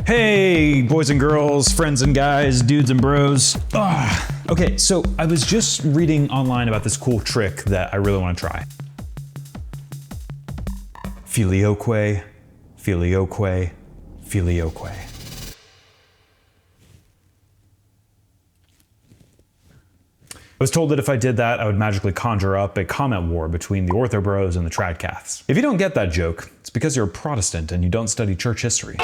Hey, boys and girls, friends and guys, dudes and bros. Okay, so I was just reading online about this cool trick that I really want to try. Filioque, filioque, filioque. I was told that if I did that, I would magically conjure up a comment war between the Ortho Bros and the Trad Caths. If you don't get that joke, it's because you're a Protestant and you don't study church history.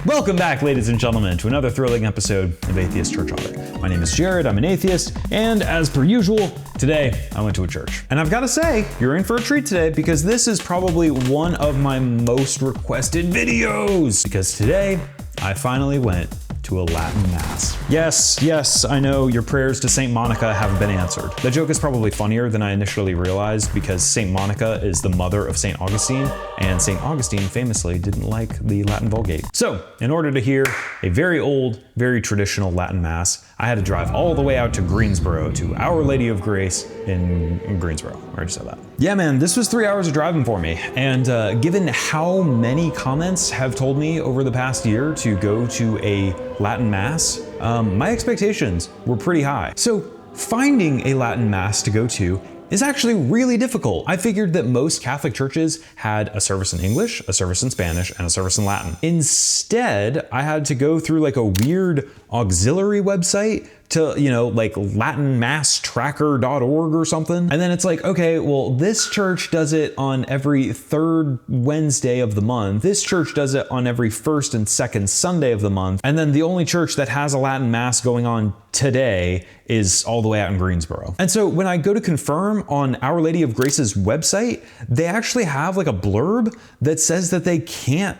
Welcome back, ladies and gentlemen, to another thrilling episode of Atheist Church Audit. My name is Jared, I'm an atheist, and as per usual, today I went to a church. And I've got to say, you're in for a treat today because this is probably one of my most requested videos. Because today, I finally went to a Latin Mass. Yes, I know your prayers to Saint Monica haven't been answered. The joke is probably funnier than I initially realized because Saint Monica is the mother of Saint Augustine, and Saint Augustine famously didn't like the Latin Vulgate. So, in order to hear a very old, very traditional Latin Mass, I had to drive all the way out to Greensboro, to Our Lady of Grace in Greensboro. I already said that. Yeah, man, this was 3 hours of driving for me, and given how many comments have told me over the past year to go to a Latin Mass, my expectations were pretty high. So finding a Latin Mass to go to is actually really difficult. I figured that most Catholic churches had a service in English, a service in Spanish, and a service in Latin. Instead, I had to go through like a weird auxiliary website to, like latinmasstracker.org or something. And then it's like, okay, well, this church does it on every third Wednesday of the month. This church does it on every first and second Sunday of the month. And then the only church that has a Latin Mass going on today is all the way out in Greensboro. And so when I go to confirm on Our Lady of Grace's website, they actually have like a blurb that says that they can't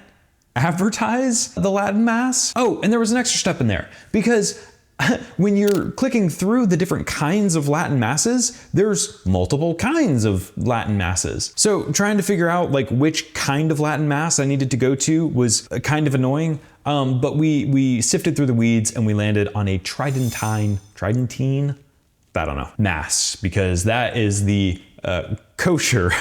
advertise the Latin Mass. Oh, and there was an extra step in there because when you're clicking through the different kinds of Latin Masses, there's multiple kinds of Latin Masses. So trying to figure out like which kind of Latin Mass I needed to go to was kind of annoying. But we sifted through the weeds and we landed on a Tridentine, I don't know, Mass, because that is the kosher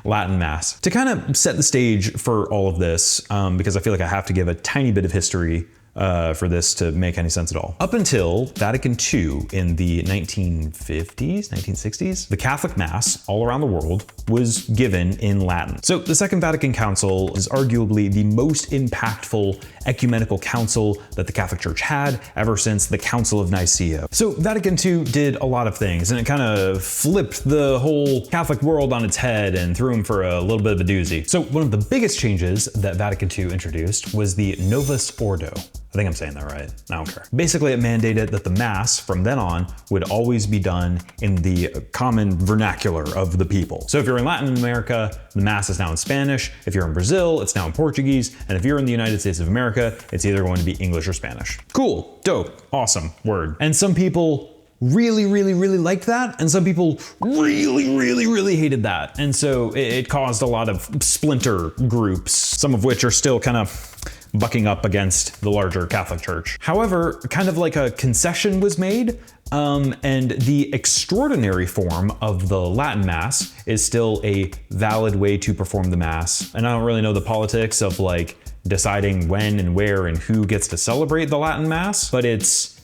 Latin Mass. To kind of set the stage for all of this, because I feel like I have to give a tiny bit of history for this to make any sense at all. Up until Vatican II in the 1950s, 1960s, the Catholic Mass all around the world was given in Latin. So the Second Vatican Council is arguably the most impactful ecumenical council that the Catholic Church had ever since the Council of Nicaea. So Vatican II did a lot of things, and it kind of flipped the whole Catholic world on its head and threw them for a little bit of a doozy. So one of the biggest changes that Vatican II introduced was the Novus Ordo. I think I'm saying that right. I don't care. Basically, it mandated that the Mass from then on would always be done in the common vernacular of the people. So if you're in Latin America, the Mass is now in Spanish. If you're in Brazil, it's now in Portuguese. And if you're in the United States of America, it's either going to be English or Spanish. Cool, dope, awesome, word. And some people really liked that, and some people really hated that. And so it caused a lot of splinter groups, some of which are still kind of bucking up against the larger Catholic Church. However, kind of like a concession was made, and the extraordinary form of the Latin Mass is still a valid way to perform the Mass. And I don't really know the politics of like deciding when and where and who gets to celebrate the Latin Mass, but it's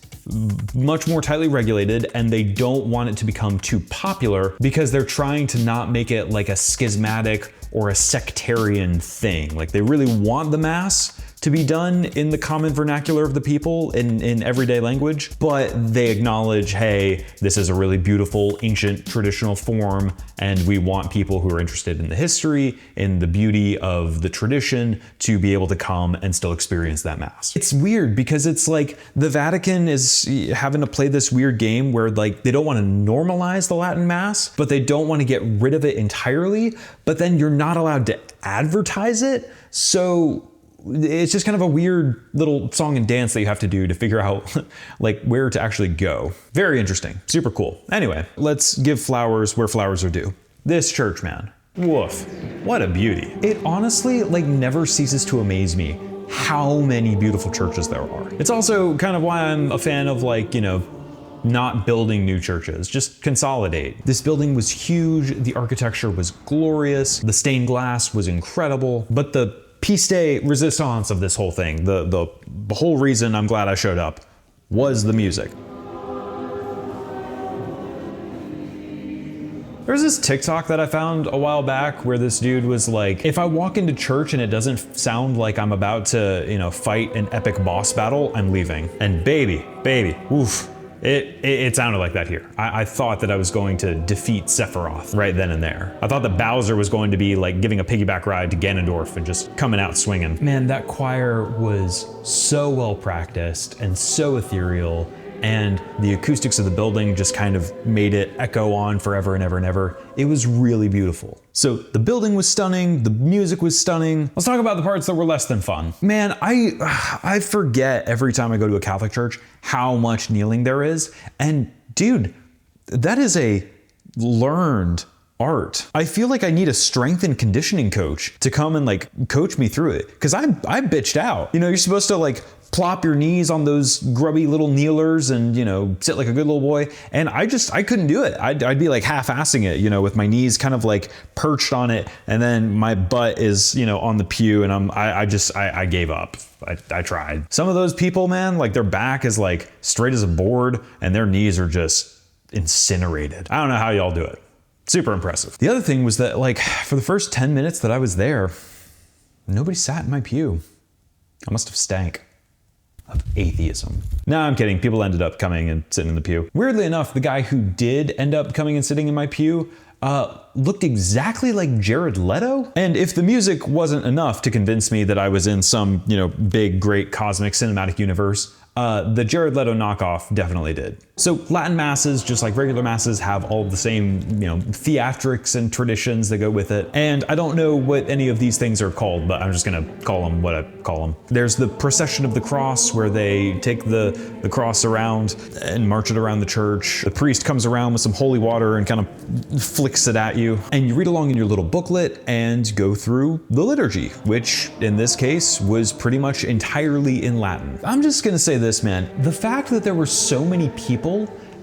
much more tightly regulated, and they don't want it to become too popular because they're trying to not make it like a schismatic or a sectarian thing. Like they really want the Mass to be done in the common vernacular of the people in everyday language, but they acknowledge, hey, this is a really beautiful, ancient, traditional form, and we want people who are interested in the history, in the beauty of the tradition, to be able to come and still experience that Mass. It's weird because it's like the Vatican is having to play this weird game where like they don't want to normalize the Latin Mass, but they don't want to get rid of it entirely, but then you're not allowed to advertise it. So it's just kind of a weird little song and dance that you have to do to figure out like where to actually go. Very interesting, super cool. Anyway, let's give flowers where flowers are due. This church, man, woof, what a beauty. It honestly like never ceases to amaze me how many beautiful churches there are. It's also kind of why I'm a fan of like, not building new churches, just consolidate. This building was huge, the architecture was glorious, the stained glass was incredible, but the piece de resistance of this whole thing. The whole reason I'm glad I showed up was the music. There's this TikTok that I found a while back where this dude was like, if I walk into church and it doesn't sound like I'm about to, fight an epic boss battle, I'm leaving. And baby, oof. It sounded like that here. I thought that I was going to defeat Sephiroth right then and there. I thought that Bowser was going to be like giving a piggyback ride to Ganondorf and just coming out swinging. Man, that choir was so well practiced and so ethereal, and the acoustics of the building just kind of made it echo on forever and ever and ever. It was really beautiful. So the building was stunning, the music was stunning. Let's talk about the parts that were less than fun. Man, I forget every time I go to a Catholic church how much kneeling there is. And dude, that is a learned art. I feel like I need a strength and conditioning coach to come and like coach me through it, because I bitched out. You're supposed to like plop your knees on those grubby little kneelers and, sit like a good little boy. And I couldn't do it. I'd be like half-assing it, with my knees kind of like perched on it. And then my butt is, on the pew, and I gave up. I tried. Some of those people, man, like their back is like straight as a board and their knees are just incinerated. I don't know how y'all do it. Super impressive. The other thing was that like for the first 10 minutes that I was there, nobody sat in my pew. I must have stank of atheism. No, I'm kidding. People ended up coming and sitting in the pew. Weirdly enough, the guy who did end up coming and sitting in my pew looked exactly like Jared Leto. And if the music wasn't enough to convince me that I was in some, big, great cosmic cinematic universe, the Jared Leto knockoff definitely did. So Latin masses, just like regular masses, have all the same, theatrics and traditions that go with it. And I don't know what any of these things are called, but I'm just gonna call them what I call them. There's the procession of the cross, where they take the cross around and march it around the church. The priest comes around with some holy water and kind of flicks it at you. And you read along in your little booklet and go through the liturgy, which in this case was pretty much entirely in Latin. I'm just gonna say this, man. The fact that there were so many people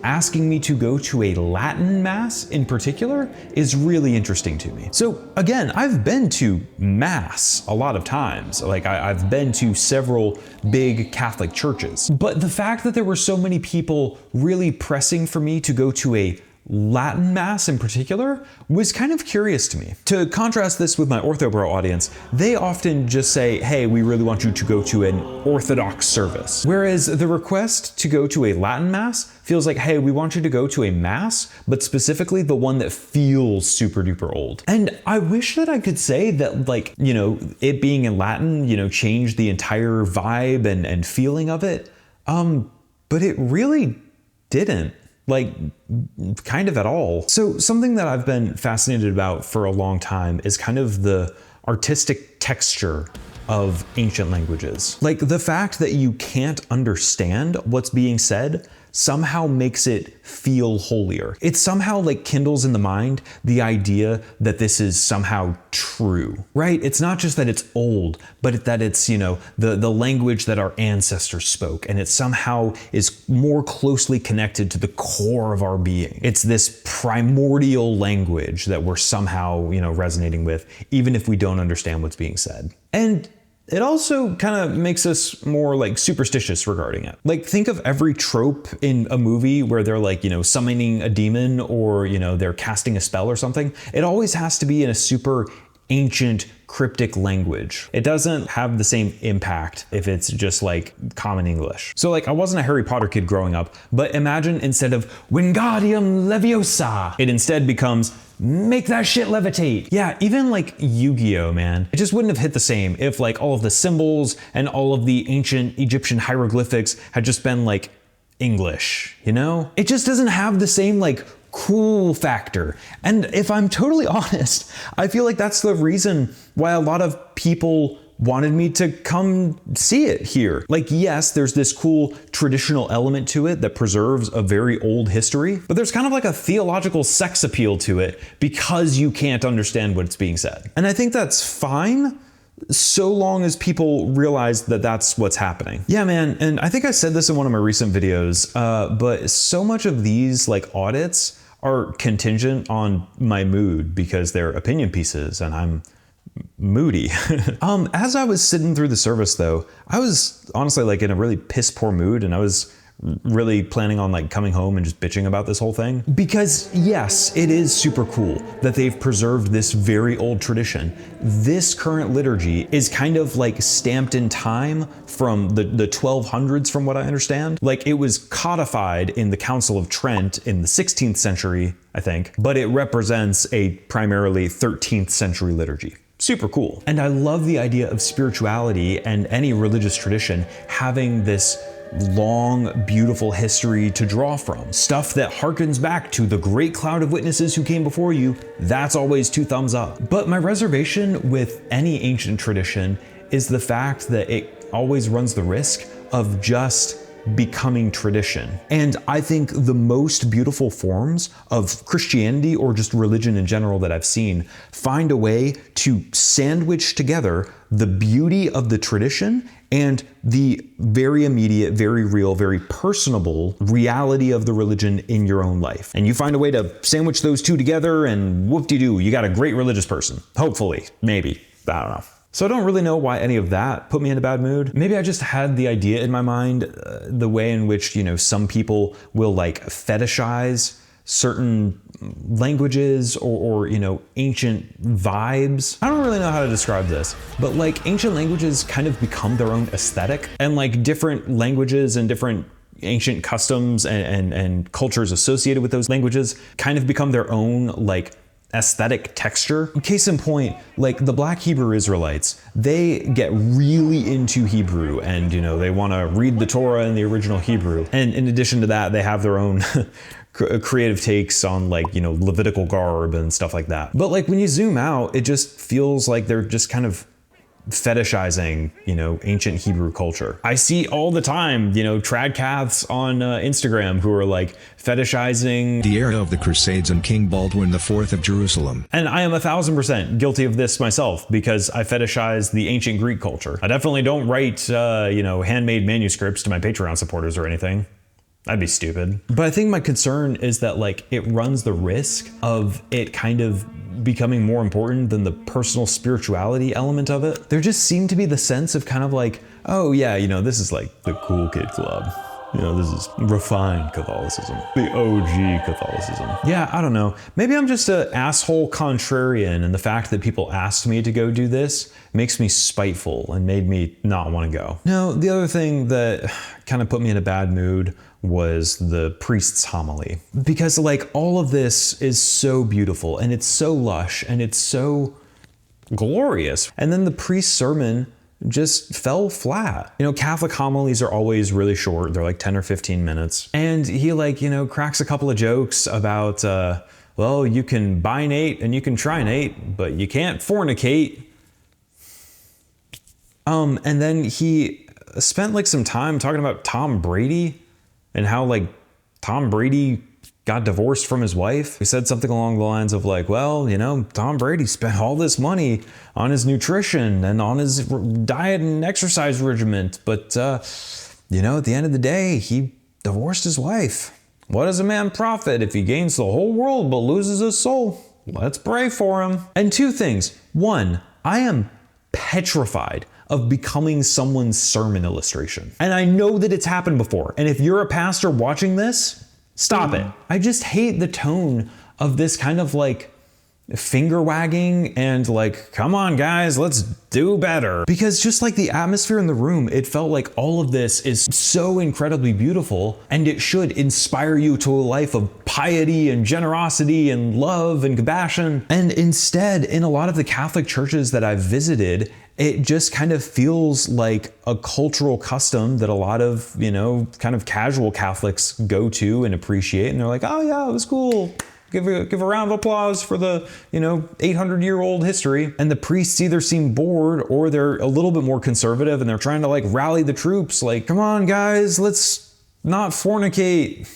asking me to go to a Latin mass in particular is really interesting to me. So again, I've been to mass a lot of times. Like I've been to several big Catholic churches, but the fact that there were so many people really pressing for me to go to a Latin mass in particular was kind of curious to me. To contrast this with my Orthobro audience, they often just say, hey, we really want you to go to an Orthodox service. Whereas the request to go to a Latin mass feels like, hey, we want you to go to a mass, but specifically the one that feels super duper old. And I wish that I could say that like, it being in Latin, changed the entire vibe and feeling of it. But it really didn't. Like, kind of at all. So something that I've been fascinated about for a long time is kind of the artistic texture of ancient languages. Like the fact that you can't understand what's being said somehow makes it feel holier. It somehow like kindles in the mind the idea that this is somehow true, right? It's not just that it's old, but that it's, the language that our ancestors spoke, and it somehow is more closely connected to the core of our being. It's this primordial language that we're somehow, resonating with, even if we don't understand what's being said. And it also kind of makes us more like superstitious regarding it. Like think of every trope in a movie where they're like, summoning a demon or, they're casting a spell or something. It always has to be in a super ancient cryptic language. It doesn't have the same impact if it's just like common English. So like I wasn't a Harry Potter kid growing up, but imagine instead of Wingardium Leviosa, it instead becomes make that shit levitate. Yeah, even like Yu-Gi-Oh, man. It just wouldn't have hit the same if like all of the symbols and all of the ancient Egyptian hieroglyphics had just been like English, It just doesn't have the same like cool factor. And if I'm totally honest, I feel like that's the reason why a lot of people wanted me to come see it here. Like, yes, there's this cool traditional element to it that preserves a very old history, but there's kind of like a theological sex appeal to it because you can't understand what's being said. And I think that's fine, so long as people realize that that's what's happening. Yeah, man, and I think I said this in one of my recent videos, but so much of these like audits are contingent on my mood because they're opinion pieces and I'm moody. As I was sitting through the service though, I was honestly like in a really piss poor mood, and I was really planning on like coming home and just bitching about this whole thing. Because yes, it is super cool that they've preserved this very old tradition. This current liturgy is kind of like stamped in time from the 1200s from what I understand. Like it was codified in the Council of Trent in the 16th century, I think, but it represents a primarily 13th century liturgy. Super cool. And I love the idea of spirituality and any religious tradition having this long, beautiful history to draw from. Stuff that harkens back to the great cloud of witnesses who came before you. That's always 2 thumbs up. But my reservation with any ancient tradition is the fact that it always runs the risk of just becoming tradition. And I think the most beautiful forms of Christianity or just religion in general that I've seen find a way to sandwich together the beauty of the tradition and the very immediate, very real, very personable reality of the religion in your own life. And you find a way to sandwich those two together and whoop-de-doo, you got a great religious person. Hopefully, maybe, I don't know. So I don't really know why any of that put me in a bad mood. Maybe I just had the idea in my mind, the way in which, some people will like fetishize certain languages or ancient vibes. I don't really know how to describe this, but like ancient languages kind of become their own aesthetic, and like different languages and different ancient customs and cultures associated with those languages kind of become their own like aesthetic texture. Case in point, like the Black Hebrew Israelites, they get really into Hebrew and, they want to read the Torah in the original Hebrew. And in addition to that, they have their own creative takes on like, Levitical garb and stuff like that. But like when you zoom out, it just feels like they're just kind of fetishizing, ancient Hebrew culture. I see all the time, trad caths on Instagram who are like fetishizing the era of the Crusades and King Baldwin IV of Jerusalem. And I am 1000% guilty of this myself because I fetishize the ancient Greek culture. I definitely don't write, handmade manuscripts to my Patreon supporters or anything. That'd be stupid. But I think my concern is that like it runs the risk of it kind of becoming more important than the personal spirituality element of it. There just seemed to be the sense of kind of like, oh yeah, this is like the cool kid club. This is refined Catholicism, the OG Catholicism. Yeah, I don't know. Maybe I'm just an asshole contrarian, and the fact that people asked me to go do this makes me spiteful and made me not want to go. No, the other thing that kind of put me in a bad mood was the priest's homily. Because like all of this is so beautiful and it's so lush and it's so glorious. And then the priest's sermon just fell flat. Catholic homilies are always really short. They're like 10 or 15 minutes. And he like, cracks a couple of jokes about, well, you can binate and you can trinate, but you can't fornicate. And then he spent like some time talking about Tom Brady and how like Tom Brady got divorced from his wife. He said something along the lines of like, well, Tom Brady spent all this money on his nutrition and on his diet and exercise regimen. But, at the end of the day, he divorced his wife. What does a man profit if he gains the whole world but loses his soul? Let's pray for him. And 2 things. 1, I am petrified of becoming someone's sermon illustration. And I know that it's happened before. And if you're a pastor watching this, stop it. I just hate the tone of this kind of like finger wagging and like, come on guys, let's do better. Because just like the atmosphere in the room, it felt like all of this is so incredibly beautiful and it should inspire you to a life of piety and generosity and love and compassion. And instead, in a lot of the Catholic churches that I've visited, it just kind of feels like a cultural custom that a lot of, kind of casual Catholics go to and appreciate. And they're like, oh yeah, it was cool. Give a round of applause for the, 800-year-old history. And the priests either seem bored or they're a little bit more conservative and they're trying to like rally the troops. Like, come on guys, let's not fornicate.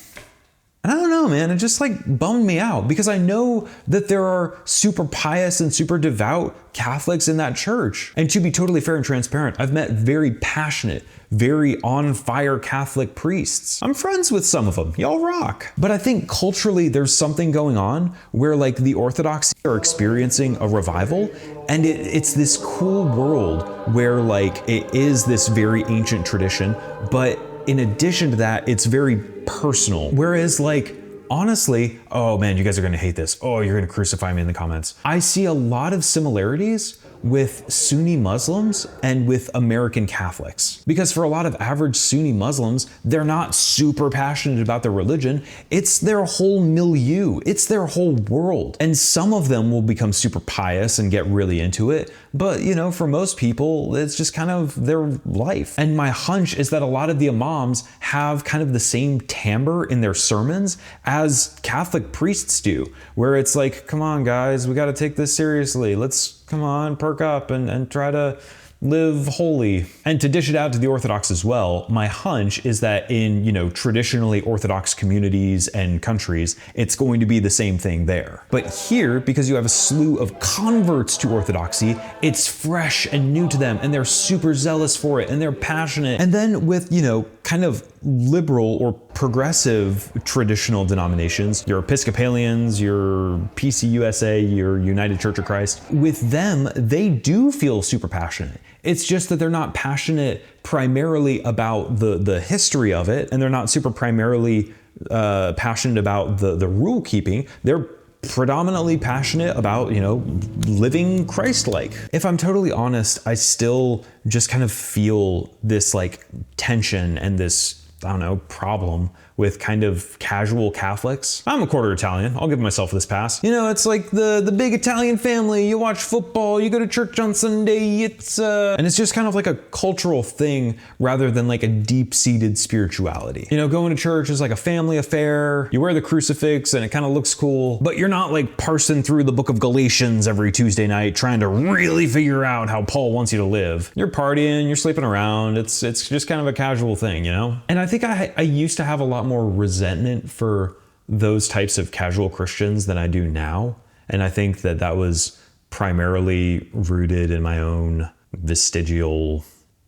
And I don't know, man, it just like bummed me out because I know that there are super pious and super devout Catholics in that church. And to be totally fair and transparent, I've met very passionate, very on fire Catholic priests. I'm friends with some of them. Y'all rock. But I think culturally there's something going on where like the Orthodox are experiencing a revival, and it's this cool world where like it is this very ancient tradition, but in addition to that, it's very personal. Whereas like, honestly, oh man, you guys are gonna hate this. Oh, you're gonna crucify me in the comments. I see a lot of similarities with Sunni Muslims and with American Catholics. Because for a lot of average Sunni Muslims, they're not super passionate about their religion. It's their whole milieu. It's their whole world. And some of them will become super pious and get really into it. But you know, for most people, it's just kind of their life. And my hunch is that a lot of the imams have kind of the same timbre in their sermons as Catholic priests do, where it's like, come on guys, we gotta take this seriously. Let's come on, perk up and try to live holy. And to dish it out to the Orthodox as well, my hunch is that in, you know, traditionally Orthodox communities and countries, it's going to be the same thing there. But here, because you have a slew of converts to Orthodoxy, it's fresh and new to them, and they're super zealous for it, and they're passionate. And then with, you know, kind of liberal or progressive traditional denominations, your Episcopalians, your PCUSA, your United Church of Christ, with them, they do feel super passionate. It's just that they're not passionate primarily about the history of it, and they're not super primarily passionate about the rule keeping. They're predominantly passionate about, you know, living Christ-like. If I'm totally honest, I still just kind of feel this like tension and this, I don't know, problem with kind of casual Catholics. I'm a quarter Italian. I'll give myself this pass. You know, it's like the big Italian family. You watch football, you go to church on Sunday. And it's just kind of like a cultural thing rather than like a deep-seated spirituality. You know, going to church is like a family affair. You wear the crucifix and it kind of looks cool, but you're not like parsing through the book of Galatians every Tuesday night trying to really figure out how Paul wants you to live. You're partying, you're sleeping around. It's just kind of a casual thing, you know? And I think I used to have a lot more resentment for those types of casual Christians than I do now. And I think that was primarily rooted in my own vestigial,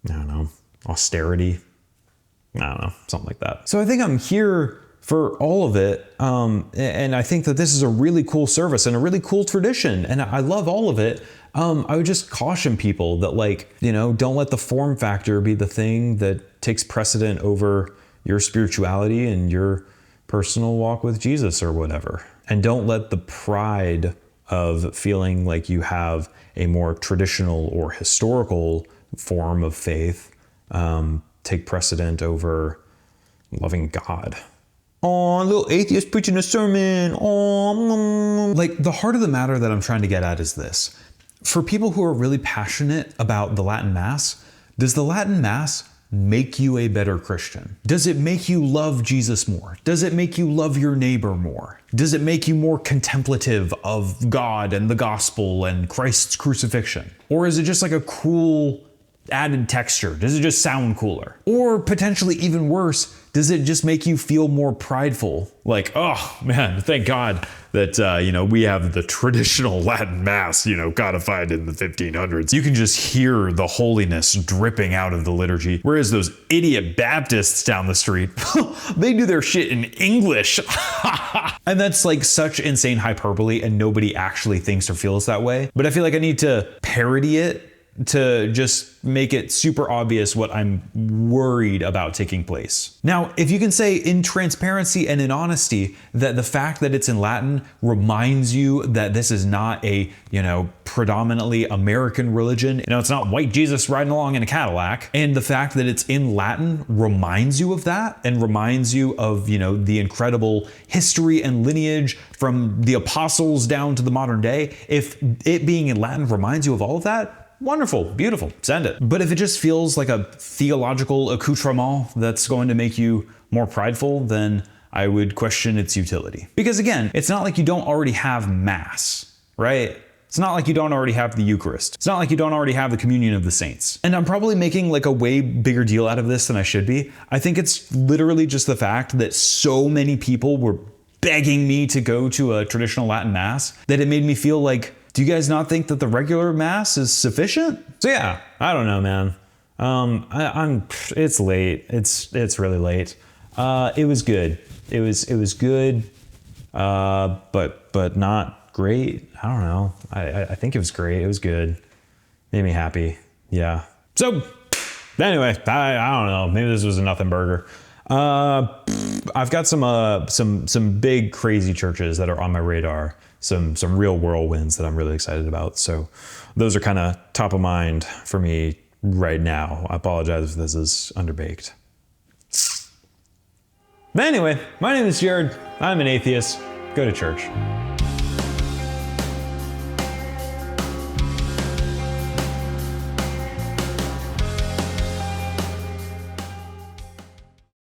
I don't know, austerity. I don't know, something like that. So I think I'm here for all of it. And I think that this is a really cool service and a really cool tradition. And I love all of it. I would just caution people that, like, you know, don't let the form factor be the thing that takes precedent over your spirituality and your personal walk with Jesus or whatever. And don't let the pride of feeling like you have a more traditional or historical form of faith take precedent over loving God. Oh, little atheist preaching a sermon. Oh, like, the heart of the matter that I'm trying to get at is this. For people who are really passionate about the Latin Mass, does the Latin Mass make you a better Christian? Does it make you love Jesus more? Does it make you love your neighbor more? Does it make you more contemplative of God and the gospel and Christ's crucifixion? Or is it just like a cool added texture? Does it just sound cooler? Or potentially even worse, does it just make you feel more prideful? Like, oh man, thank God that, we have the traditional Latin Mass, codified in the 1500s. You can just hear the holiness dripping out of the liturgy. Whereas those idiot Baptists down the street, they do their shit in English. And that's like such insane hyperbole, and nobody actually thinks or feels that way. But I feel like I need to parody it to just make it super obvious what I'm worried about taking place. Now, if you can say in transparency and in honesty that the fact that it's in Latin reminds you that this is not a, predominantly American religion, it's not white Jesus riding along in a Cadillac, and the fact that it's in Latin reminds you of that and reminds you of, the incredible history and lineage from the apostles down to the modern day, if it being in Latin reminds you of all of that, wonderful, beautiful, send it. But if it just feels like a theological accoutrement that's going to make you more prideful, then I would question its utility. Because again, it's not like you don't already have Mass, right? It's not like you don't already have the Eucharist. It's not like you don't already have the communion of the saints. And I'm probably making like a way bigger deal out of this than I should be. I think it's literally just the fact that so many people were begging me to go to a traditional Latin Mass that it made me feel like, do you guys not think that the regular Mass is sufficient? So yeah, I don't know, man. It's late. It's really late. It was good. It was good, but not great. I don't know. I think it was great. It was good. Made me happy. Yeah. So anyway, I don't know. Maybe this was a nothing burger. I've got some big crazy churches that are on my radar. Some real whirlwinds that I'm really excited about. So those are kind of top of mind for me right now. I apologize if this is underbaked. But anyway, my name is Jared. I'm an atheist. Go to church.